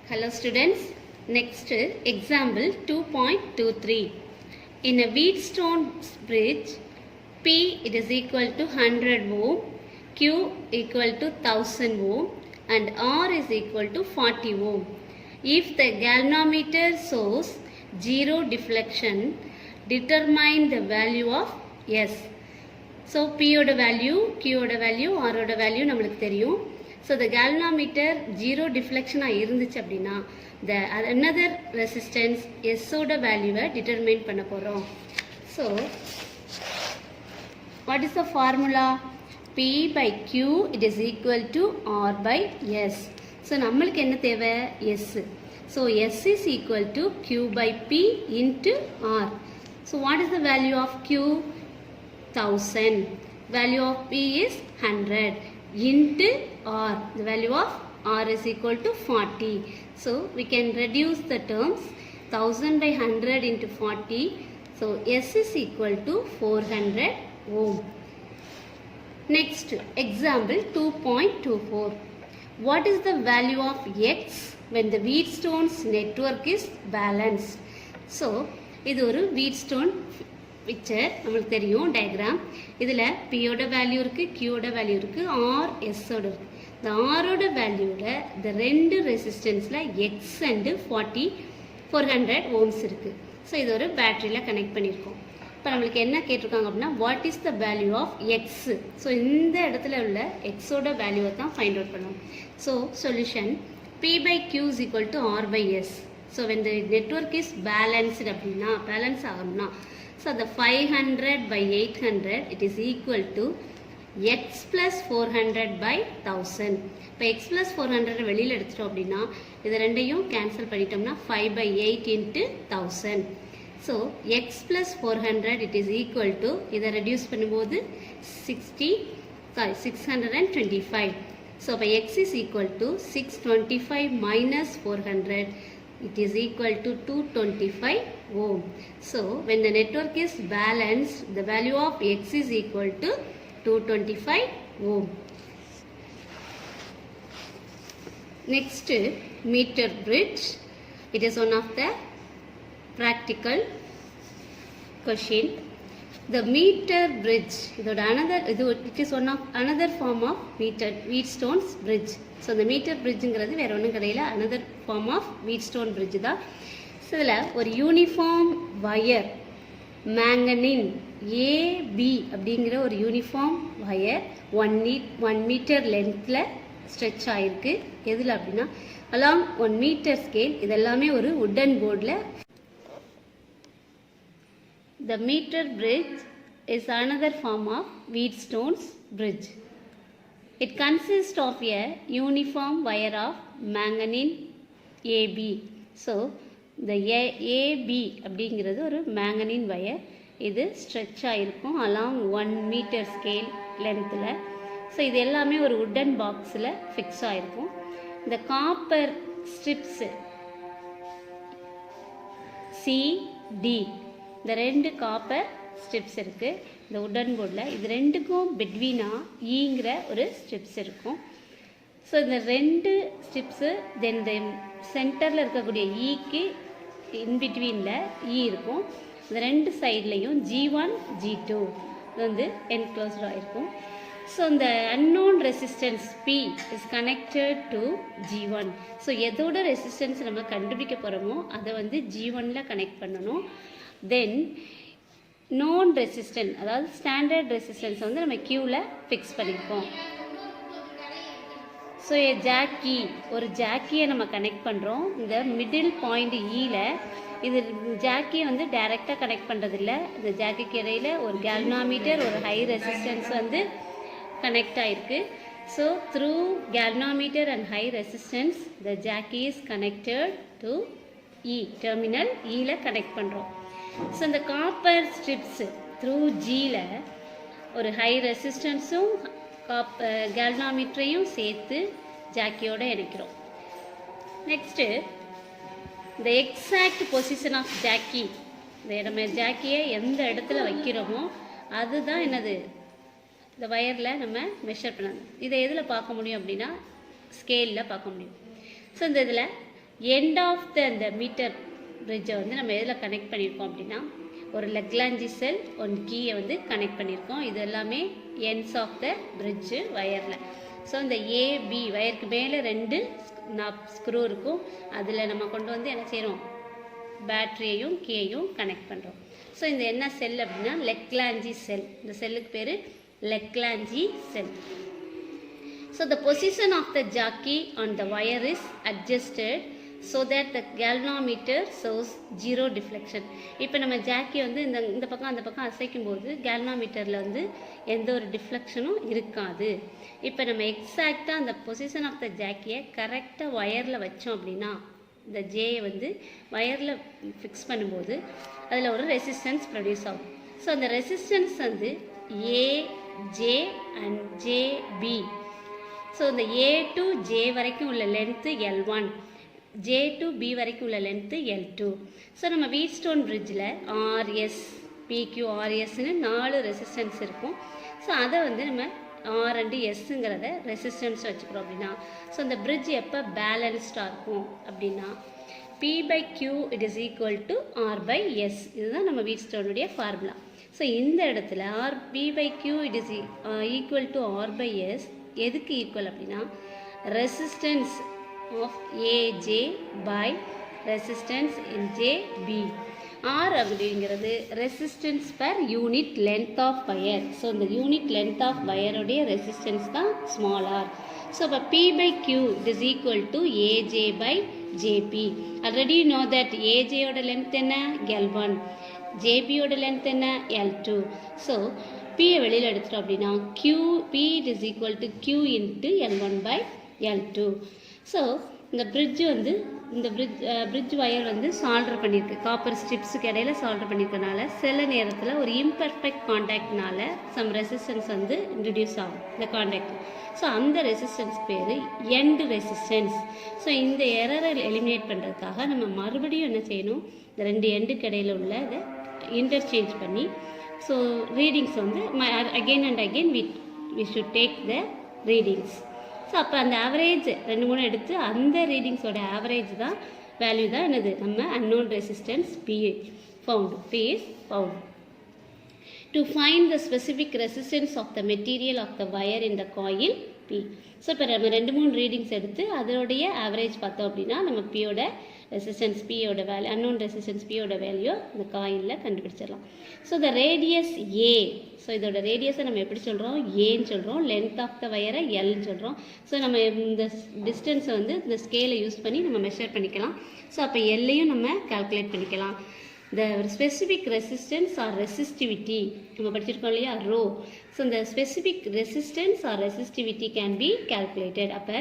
Hello students, next example 2.23. In a Wheatstone bridge, P it is equal to 100 ohm, Q equal to 1000 ohm and R is equal to 40 ohm. If the galvanometer shows zero deflection, determine the value of S. So P oda value, Q oda value, R oda value நம்மளுக்கு தெரியும். So the galvanometer zero deflection இருந்துச்சு அப்படின்னா the another resistance S ஓட வேல்யூவை determine பண்ண போறோம். So what is the formula? P by Q it is equal to R by S. So நம்மளுக்கு என்ன தேவை? S. So S is equal to Q by P into R. So what is the value of Q? 1000. Value of P is 100 into R. The value of R is equal to 40. So we can reduce the terms 1000 by 100 into 40. So S is equal to 400 ohm. Next example 2.24. What is the value of X when the Wheatstone's network is balanced? So இது ஒரு Wheatstone picture நம்மளுக்கு தெரியும் diagram. இதில் பியோட value இருக்குது, கியூட value இருக்குது, R எஸ்ஸோட இருக்குது. இந்த ஆரோட வேல்யூட இந்த ரெண்டு ரெசிஸ்டன்ஸில் எக்ஸ் அண்டு 400 ஓம்ஸ் இருக்குது. ஸோ இது ஒரு பேட்டரியில் கனெக்ட் பண்ணியிருக்கோம். இப்போ நம்மளுக்கு என்ன கேட்டிருக்காங்க அப்படின்னா what is the value of X. So இந்த இடத்துல உள்ள எக்ஸோட வேல்யூவை தான் ஃபைண்ட் அவுட் பண்ணணும். So solution P by Q is equal to R by S. So when the network is balanced அப்படின்னா பேலன்ஸ் ஆகணும்னா so the 500 by 800 it is equal to x plus 400 by 1000. இப்போ x plus 400 வெளியில் எடுத்துட்டோம் அப்படின்னா இது ரெண்டையும் cancel பண்ணிட்டோம்னா 5 by 8 into 1000. So x plus 400 it is equal to இதை ரெடியூஸ் பண்ணும்போது 625. So இப்போ x is equal to 625 minus 400. It is equal to 225 ohm. So when the network is balanced, the value of X is equal to 225 ohm. Next, meter bridge. It is one of the practical question. The meter bridge, it is one of another form of Wheatstone's bridge. So the meter bridgeங்கிறது வேற ஒன்றும் கிடையாது, another form of Wheatstone bridge தான். So இதில் ஒரு uniform wire மேங்கனின் AB அப்படிங்கிற ஒரு uniform wire 1 metre லென்த்தில் stretch ஆகிருக்கு. எதில் அப்படின்னா அலாங் 1 மீட்டர் ஸ்கேல். இதெல்லாமே ஒரு வுட்டன் போர்டில். The meter bridge is another form of Wheatstone's bridge. It consists of a uniform wire of manganese AB. So the AB அப்படிங்கிறது ஒரு manganese wire. இது ஸ்ட்ரெச் ஆகிருக்கும் அலாங் 1 மீட்டர் ஸ்கேல் லென்த்தில். So இது எல்லாமே ஒரு வுட்டன் பாக்ஸில் ஃபிக்ஸ் ஆகிருக்கும். இந்த காப்பர் ஸ்ட்ரிப்ஸு சிடி இந்த ரெண்டு காப்பர் ஸ்ட்ரிப்ஸ் இருக்குது இந்த வுட்டன் போர்டில். இது ரெண்டுக்கும் பிட்வீனா ஈங்கிற ஒரு ஸ்ட்ரிப்ஸ் இருக்கும். ஸோ இந்த ரெண்டு ஸ்ட்ரிப்ஸு தென் இந்த சென்டரில் இருக்கக்கூடிய ஈக்கு இன்பிட்வீனில் ஈ இருக்கும். இந்த ரெண்டு சைட்லேயும் G1 G2 இது வந்து என்க்ளோஸ்டாக இருக்கும். ஸோ இந்த unknown resistance P is connected to G1. So எதோட ரெசிஸ்டன்ஸ் நம்ம கண்டுபிடிக்க போகிறோமோ அதை வந்து G1ல கனெக்ட் பண்ணணும். தென் நோன் ரெசிஸ்டன்ஸ் அதாவது ஸ்டாண்டர்ட் ரெசிஸ்டன்ஸ் வந்து நம்ம கியூவில் ஃபிக்ஸ் பண்ணியிருக்கோம். ஸோ ஒரு ஜாக்கியை நம்ம கனெக்ட் பண்ணுறோம். இந்த மிடில் பாயிண்ட் ஈல இது ஜாக்கியை வந்து டைரெக்டாக கனெக்ட் பண்ணுறதில்ல. இந்த ஜாக்கிக்கு இடையில் ஒரு கேல்வனோமீட்டர் ஒரு ஹை ரெசிஸ்டன்ஸ் வந்து கனெக்ட் ஆகிருக்கு. So through galvanometer and high resistance the jockey is connected to E terminal ஈல கனெக்ட் பண்ணுறோம். ஸோ இந்த காப்பர் ஸ்ட்ரிப்ஸு த்ரூ ஜியில் ஒரு ஹை ரெசிஸ்டன்ஸும் கேல்வனோமீட்டரையும் சேர்த்து ஜாக்கியோடு இணைக்கிறோம். நெக்ஸ்ட்டு இந்த எக்ஸாக்ட் பொசிஷன் ஆஃப் ஜாக்கி, நம்ம ஜாக்கியை எந்த இடத்துல வைக்கிறோமோ அதுதான் என்னது இந்த வயரில் நம்ம மெஷர் பண்ணணும். இதை எதில் பார்க்க முடியும் அப்படின்னா ஸ்கேலில் பார்க்க முடியும். ஸோ இந்த இதில் எண்ட் ஆஃப் இந்த மீட்டர் பிரிட்ஜை வந்து நம்ம எதில் கனெக்ட் பண்ணியிருக்கோம் அப்படின்னா ஒரு லெக்லாஞ்சி செல் ஒன் கீயை வந்து கனெக்ட் பண்ணியிருக்கோம். இது எல்லாமே எண்ட்ஸ் ஆஃப் த பிரிட்ஜு வயரில். ஸோ இந்த ஏபி வயருக்கு மேலே 2 ஸ்க்ரூ இருக்கும். அதில் நம்ம கொண்டு வந்து என்ன செய்கிறோம், பேட்ரியையும் கேயும் கனெக்ட் பண்ணுறோம். ஸோ இந்த என்ன செல் அப்படின்னா லெக்லாஞ்சி செல். இந்த செல்லுக்கு பேர் Leclanché sell. So the position of the jockey on the wire is adjusted so that the galvanometer shows 0 deflection. இப்போ நம்ம ஜாக்கி வந்து இந்த பக்கம் அந்த பக்கம் அசைக்கும் போது கேல்வனோமீட்டரில் வந்து எந்த ஒரு டிஃப்ளெக்ஷனும் இருக்காது. இப்போ நம்ம எக்ஸாக்டாக அந்த பொசிஷன் ஆஃப் த ஜாக்கியை கரெக்டாக வயரில் வச்சோம் அப்படின்னா இந்த ஜேயை வந்து வயரில் ஃபிக்ஸ் பண்ணும்போது அதில் ஒரு ரெசிஸ்டன்ஸ் ப்ரொடியூஸ் ஆகும். ஸோ அந்த ரெசிஸ்டன்ஸ் வந்து ஏஜே அண்ட் ஜேபி. ஸோ இந்த ஏ டு ஜே வரைக்கும் உள்ள length L1, J to be வரைக்கும் உள்ள லென்த்து L2. ஸோ நம்ம வீட்ஸ்டோன் பிரிட்ஜில் ஆர்எஸ் பிக்யூ ஆர்எஸ்ன்னு 4 ரெசிஸ்டன்ஸ் இருக்கும். ஸோ அதை வந்து நம்ம ஆர் அண்டு எஸ்ஸுங்கிறத ரெசிஸ்டன்ஸ் வச்சுக்கிறோம் அப்படின்னா ஸோ இந்த பிரிட்ஜ் எப்போ பேலன்ஸ்டாக இருக்கும் அப்படின்னா P/Q it is equal to R/S. இதுதான் நம்ம வீட்ஸ்டோனுடைய ஃபார்முலா. ஸோ இந்த இடத்துல P/Q it is equal to R/S எதுக்கு ஈக்குவல் அப்படின்னா resistance of AJ by resistance in JP. R அப்படிங்கிறது resistance per unit length of wire. So இந்த யூனிட் லென்த் ஆஃப் வயருடைய resistance தான் ஸ்மால் ஆர். ஸோ இப்போ P/Q it is equal to AJ by JP. Already you know that ஏஜேயோட length என்ன L1, ஜேபியோட length என்ன L2. So பியை வெளியில் எடுத்துட்டோம் அப்படின்னா P is equal to Q into L1 by L2. So இந்த பிரிட்ஜ் வந்து இந்த பிரிட்ஜ் வயர் வந்து சால்டர் பண்ணியிருக்கு, காப்பர் ஸ்ட்ரிப்ஸுக்கு இடையில சால்டர் பண்ணியிருக்கனால சில நேரத்தில் ஒரு இம்பர்ஃபெக்ட் காண்டாக்ட்னால சம் ரெசிஸ்டன்ஸ் வந்து இன்ட்ரடியூஸ் ஆகும் இந்த காண்டாக்ட். ஸோ அந்த ரெசிஸ்டன்ஸ் பேர் எண்ட் ரெசிஸ்டன்ஸ். ஸோ இந்த எரரை எலிமினேட் பண்ணுறதுக்காக நம்ம மறுபடியும் என்ன செய்யணும், இந்த 2 எண்டுக்கு இடையில உள்ள இதை இன்டர்சேஞ்ச் பண்ணி ஸோ ரீடிங்ஸ் வந்து again and again we should take the readings. So அப்போ அந்த ஆவரேஜ் 2-3 எடுத்து அந்த ரீடிங்ஸோட ஆவரேஜ் தான் வேல்யூ தான் என்னது நம்ம unknown resistance P is found. To find the specific resistance of the material of the wire in the coil P. So இப்போ நம்ம 2-3 ரீடிங்ஸ் எடுத்து அதோடைய ஆவரேஜ் பார்த்தோம் அப்படின்னா நம்ம பியோட ரெசிஸ்டன்ஸ் பியோட வேல்யூ அன்னோன் ரெசிஸ்டன்ஸ் பியோட வேல்யூ இந்த காயிலில் கண்டுபிடிச்சிடலாம். So the radius a. So இதோட ரேடியஸை நம்ம எப்படி சொல்கிறோம், ஏன்னு சொல்கிறோம். லென்த் ஆஃப் த வயரை எல்னு சொல்கிறோம். ஸோ நம்ம இந்த டிஸ்டன்ஸை வந்து இந்த ஸ்கேலை யூஸ் பண்ணி நம்ம மெஷர் பண்ணிக்கலாம். ஸோ அப்போ எல்லையும் நம்ம கால்குலேட் பண்ணிக்கலாம். the specific resistance or resistivity நம்ம படிச்சிருக்கோம் இல்லையா ரோ. ஸோ இந்த specific resistance or resistivity can be calculated. அப்போ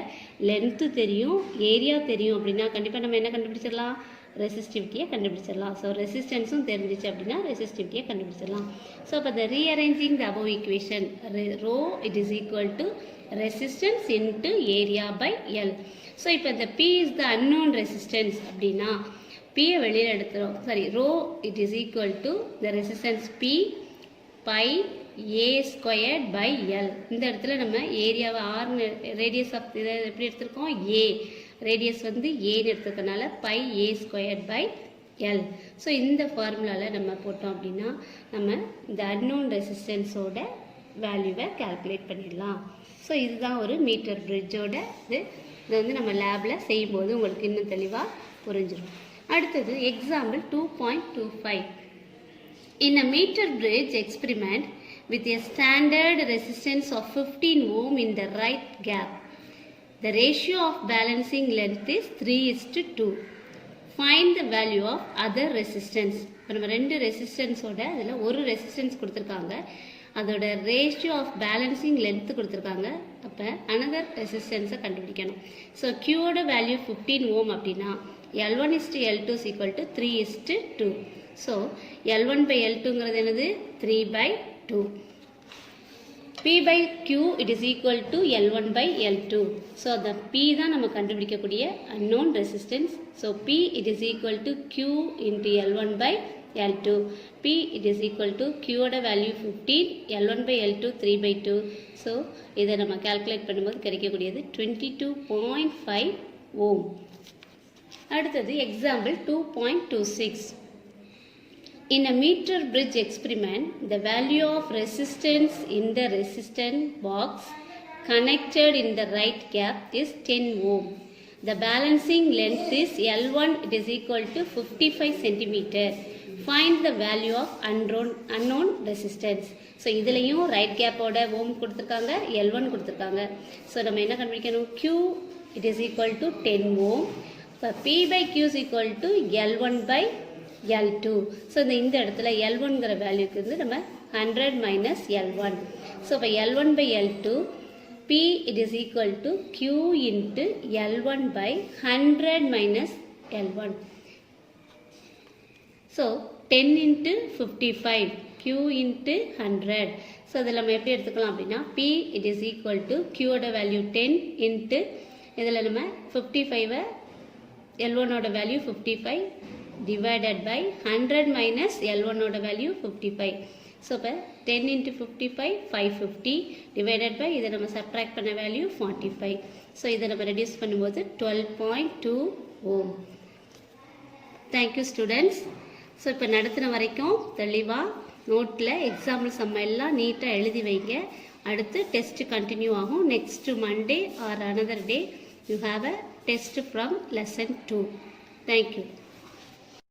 லென்த்து தெரியும், ஏரியா தெரியும் அப்படின்னா கண்டிப்பாக நம்ம என்ன கண்டுபிடிச்சிடலாம், ரெசிஸ்டிவிட்டியை கண்டுபிடிச்சிடலாம். ஸோ ரெசிஸ்டன்ஸும் தெரிஞ்சிச்சு அப்படின்னா ரெசிஸ்டிவிட்டியை கண்டுபிடிச்சிடலாம். ஸோ அப்போ the rearranging the above equation rho it is equal to resistance into area by L. So இப்போ இந்த P is the unknown resistance அப்படின்னா பியை வெளியில் எடுத்துகிறோம். சரி, rho it is equal to the resistance P by A squared by L. இந்த இடத்துல நம்ம ஏரியாவை ஆர்னு ரேடியஸ் ஆஃப் இதை எப்படி எடுத்திருக்கோம், ஏ ரேடியஸ் வந்து ஏன்னு எடுத்துக்கிறதுனால pi A squared by L. So இந்த ஃபார்முலாவில் நம்ம போட்டோம் அப்படின்னா நம்ம இந்த அன்னோன் ரெசிஸ்டன்ஸோட வேல்யூவை கால்குலேட் பண்ணிடலாம். ஸோ இதுதான் ஒரு மீட்டர் பிரிட்ஜோட இதை வந்து நம்ம லேபில் செய்யும்போது உங்களுக்கு இன்னும் தெளிவாக புரிஞ்சிடும். அடுத்தது example 2.25. In a meter bridge experiment with a standard resistance of 15 ohm in the right gap, the ratio of balancing length is 3:2. Find the value of other resistance. இப்போ நம்ம 2 ரெசிஸ்டன்ஸோட அதில் ஒரு ரெசிஸ்டன்ஸ் கொடுத்துருக்காங்க, அதோட ரேஷியோ ஆஃப் பேலன்சிங் லென்த்து கொடுத்துருக்காங்க. அப்போ another ரெசிஸ்டன்ஸை கண்டுபிடிக்கணும். So கியூவோட value 15 ஓம் அப்படின்னா L1 is to L2 is equal to 3 is to 2. So L1 by L2ங்கிறது என்னது 3 by 2. P/Q it is equal to L1 by L2. So the P தான் நம்ம கண்டுபிடிக்கக்கூடிய unknown resistance. So P it is equal to Q into L1 by L2. P it is equal to Q ஓட value 15, L1 by L2 3 by 2. So இதை நம்ம calculate பண்ணும்போது கிடைக்கக்கூடியது 22.5 ohm. அடுத்தது example 2.26. In a meter bridge experiment, the value of resistance in the resistant box connected in the right gap is 10 ohm. The balancing length is L1, it is equal to 55 centimeter. Find the value of unknown resistance. So இதுலேயும் right கேப்போட ஓம் கொடுத்துருக்காங்க, L1 கொடுத்துருக்காங்க. So நம்ம என்ன கண்டுபிடிக்கணும்? Q it is equal to 10 ohm. இப்போ P by Q is equal to L1 by L2. So இந்த இடத்துல L1ங்கிற வேல்யூக்கு வந்து நம்ம 100 minus L1. ஸோ இப்போ L1 by L2, P it is equal to Q into L1 by 100 minus L1. So 10 into 55, Q into 100. So இதில் நம்ம எப்படி எடுத்துக்கலாம் அப்படின்னா P it is equal to Qோட வேல்யூ 10 into இதில் நம்ம 55 L1ஓட வேல்யூ 55 divided by 100 minus L1ஓட வேல்யூ 55. ஸோ இப்போ 10 into 55, 550 divided by இதை நம்ம சப்ட்ராக்ட் பண்ண வேல்யூ 45. ஸோ இதை நம்ம ரெடியூஸ் பண்ணும்போது 12.2 ohm. Thank you students. ஸோ இப்போ நடத்தின வரைக்கும் தெளிவாக நோட்டில் எக்ஸாம்பிள் சம்ம எல்லாம் நீட்டாக எழுதி வைங்க. அடுத்து டெஸ்ட் கண்டினியூ ஆகும். Next Monday R another day you have a test from lesson 2. Thank you.